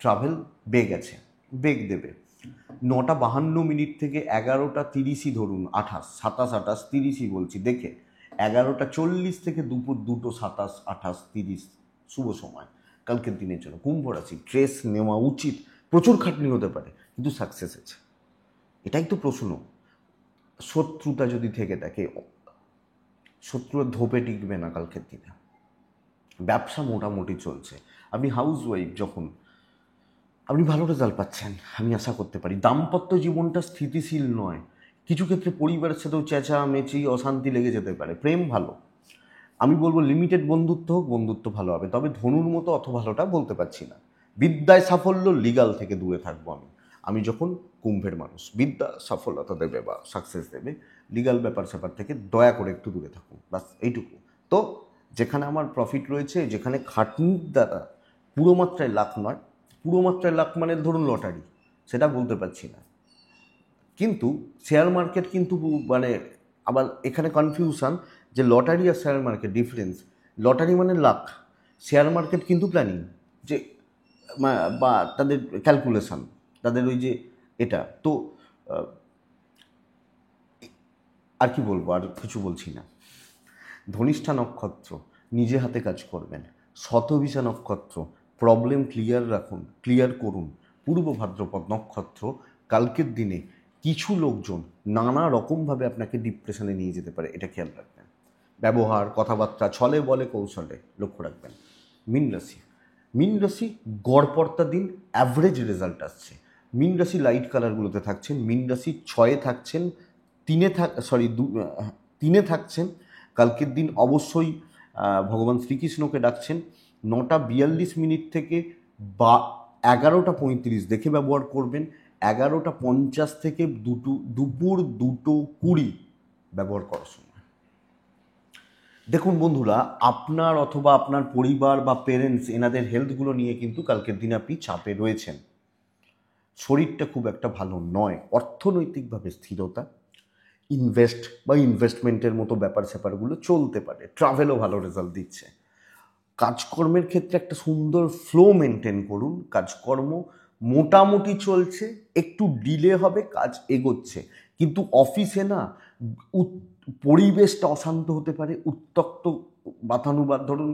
ট্রাভেল বেগ আছে, বেগ দেবে। 9:52 থেকে 11:30 ধরুন, 27, 28, 30 বলছি দেখে। 11:40 থেকে দুপুর 2টো 27, 28, 30 শুভ সময় কালকের দিনের জন্য। কুম্ভ রাশি ট্রেস নেওয়া উচিত। প্রচুর খাটনি হতে পারে, কিন্তু সাকসেস আছে, এটাই তো প্রশ্ন। শত্রুতা যদি থেকে থাকে, শত্রুর ধোপে টিকবে না কালকের দিনে। ব্যবসা মোটামুটি চলছে। আপনি হাউস ওয়াইফ যখন, আপনি ভালো রেজাল্ট পাচ্ছেন, আমি আশা করতে পারি। দাম্পত্য জীবনটা স্থিতিশীল নয়, কিছু ক্ষেত্রে পরিবারের সাথেও চেঁচামেচি, অশান্তি লেগে যেতে পারে। প্রেম ভালো, আমি বলবো লিমিটেড বন্ধুত্ব হোক, বন্ধুত্ব ভালো হবে, তবে ধনুর মতো অত ভালোটা বলতে পারছি না। বিদ্যায় সাফল্য, লিগাল থেকে দূরে থাকবো আমি যখন কুম্ভের মানুষ। বিদ্যা সফলতা দেবে বা সাকসেস দেবে, লিগাল ব্যাপার স্যাপার থেকে দয়া করে একটু দূরে থাকুন, বাস এইটুকু। তো যেখানে আমার প্রফিট রয়েছে, যেখানে খাটনির দ্বারা পুরো মাত্রায় লাখ নয়, পুরো মাত্রায় লাখ মানে ধরুন লটারি, সেটা বলতে পারছি না, কিন্তু শেয়ার মার্কেট কিন্তু আবার এখানে কনফিউশন যে লটারি আর শেয়ার মার্কেট ডিফারেন্স। লটারি মানে লাক, শেয়ার মার্কেট কিন্তু প্ল্যানিং, যে বা তাদের ক্যালকুলেশন, তাদের ওই যে এটা তো। আর কি বলবো, আর কিছু বলছি না। ধনিষ্ঠা নক্ষত্র নিজে হাতে কাজ করবেন। শতভিষা নক্ষত্র প্রবলেম ক্লিয়ার করুন। পূর্ব ভাদ্রপদ নক্ষত্র কালকের দিনে কিছু লোকজন নানা রকমভাবে আপনাকে ডিপ্রেশনে নিয়ে যেতে পারে, এটা খেয়াল রাখবেন। ব্যবহার, কথাবার্তা, ছলে বলে কৌশলে লক্ষ্য রাখবেন। মীন রাশি গড়পড়তা দিন, অ্যাভারেজ রেজাল্ট আসছে। মীন রাশি লাইট কালারগুলোতে থাকছেন। মীন রাশি 6-এ থাকছেন, 3-এ থাকছেন। কালকের দিন অবশ্যই ভগবান শ্রীকৃষ্ণকে ডাকছেন। 9:42 থেকে 11:35 দেখে ব্যবহার করবেন। 11:50 থেকে দুপুর 2:20 ব্যবহার করার সময়। দেখুন বন্ধুরা, আপনার অথবা আপনার পরিবার বা পেরেন্টস, এনাদের হেলথগুলো নিয়ে কিন্তু কালকের দিনে আপনি চাপে রয়েছেন। শরীরটা খুব একটা ভালো নয়। অর্থনৈতিকভাবে স্থিরতা, ইনভেস্টমেন্টের মতো ব্যাপার স্যাপারগুলো চলতে পারে। ট্রাভেলও ভালো রেজাল্ট দিচ্ছে। কাজকর্মের ক্ষেত্রে একটা সুন্দর ফ্লো মেনটেন করুন। কাজকর্ম মোটামুটি চলছে, একটু ডিলে হবে, কাজ এগোচ্ছে, কিন্তু অফিসে না পরিবেশটা অশান্ত হতে পারে, উত্তক্ত বাতানুবাদ। ধরুন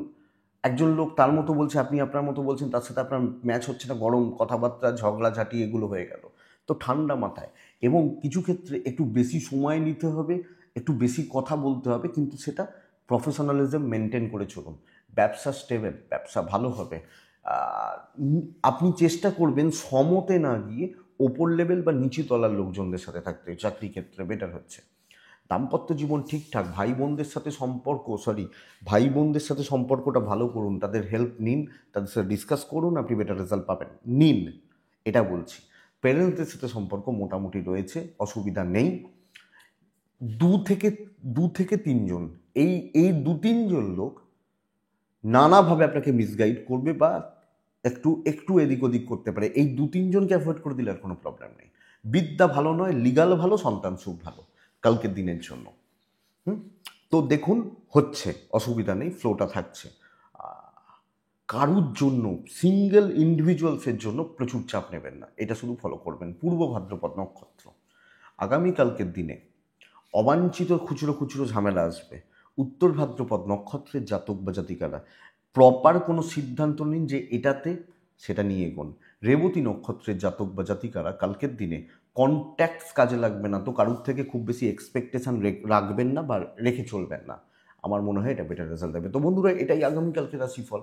একজন লোক তার মতো বলছে, আপনি আপনার মতো বলছেন, তার সাথে আপনার ম্যাচ হচ্ছে না, গরম কথাবার্তা, ঝগড়াঝাটি এগুলো হয়ে গেল। তো ঠান্ডা মাথায়, এবং কিছু ক্ষেত্রে একটু বেশি সময় নিতে হবে, একটু বেশি কথা বলতে হবে, কিন্তু সেটা প্রফেশনালিজম মেনটেন করে চলুন। ব্যবসা স্টেবল, ব্যবসা ভালো হবে। আপনি চেষ্টা করবেন সমতে না গিয়ে ওপর লেভেল বা নিচু তলার লোকজনদের সাথে থাকতে। চাকরি ক্ষেত্রে বেটার হচ্ছে। দাম্পত্য জীবন ঠিকঠাক। ভাই বোনদের সাথে সম্পর্কটা ভালো করুন, তাদের হেল্প নিন, তাদের সাথে ডিসকাস করুন, আপনি বেটার রেজাল্ট পাবেন, নিন, এটা বলছি। প্যারেন্টসদের সাথে সম্পর্ক মোটামুটি রয়েছে, অসুবিধা নেই। দু থেকে তিনজন, এই 2-3 জন লোক নানাভাবে আপনাকে মিসগাইড করবে বা একটু একটু এদিক ওদিক করতে পারে, এই 2-3 জনকে অ্যাভয়েড করে দিলে আর কোনো প্রবলেম নেই। বিদ্যা ভালো নয়, লিগাল ভালো, সন্তান সুখ ভালো কালকের দিনের জন্য। তো দেখুন হচ্ছে, অসুবিধা নেই, ফ্লোটা থাকছে। কারুর জন্য, সিঙ্গেল ইন্ডিভিজুয়ালসের জন্য প্রচুর চাপ নেবেন না, এটা শুধু ফলো করবেন। পূর্ব ভাদ্রপদ নক্ষত্র, আগামীকালকের দিনে অবাঞ্ছিত খুচরো খুচরো ঝামেলা আসবে। উত্তর ভাদ্রপদ নক্ষত্রের জাতক বা জাতিকারা প্রপার কোনো সিদ্ধান্ত নিন যে এটাতে, সেটা নিয়ে এগোন। রেবতী নক্ষত্রের জাতক বা জাতিকারা কালকের দিনে কন্ট্যাক্টস কাজে লাগবে না, তো কারুর থেকে খুব বেশি এক্সপেকটেশন রাখবেন না বা রেখে চলবেন না। আমার মনে হয় এটা বেটার রেজাল্ট দেবে। তো বন্ধুরা, এটাই আগামীকালকে রাশিফল।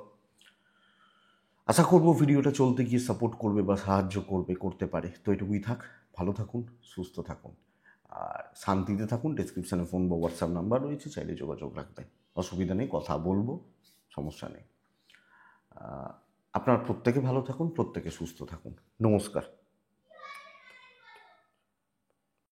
আশা করবো ভিডিওটা চলতে গিয়ে সাপোর্ট করবে বা সাহায্য করবে, করতে পারে। তো এটুকুই থাক, ভালো থাকুন, সুস্থ থাকুন, আর শান্তিতে থাকুন। ডেসক্রিপশানে ফোন বা হোয়াটসঅ্যাপ নাম্বার রয়েছে, চাইলে যোগাযোগ রাখবেন, অসুবিধা নেই, কথা বলবো, সমস্যা নেই। আপনারা প্রত্যেকে ভালো থাকুন, প্রত্যেকে সুস্থ থাকুন। নমস্কার।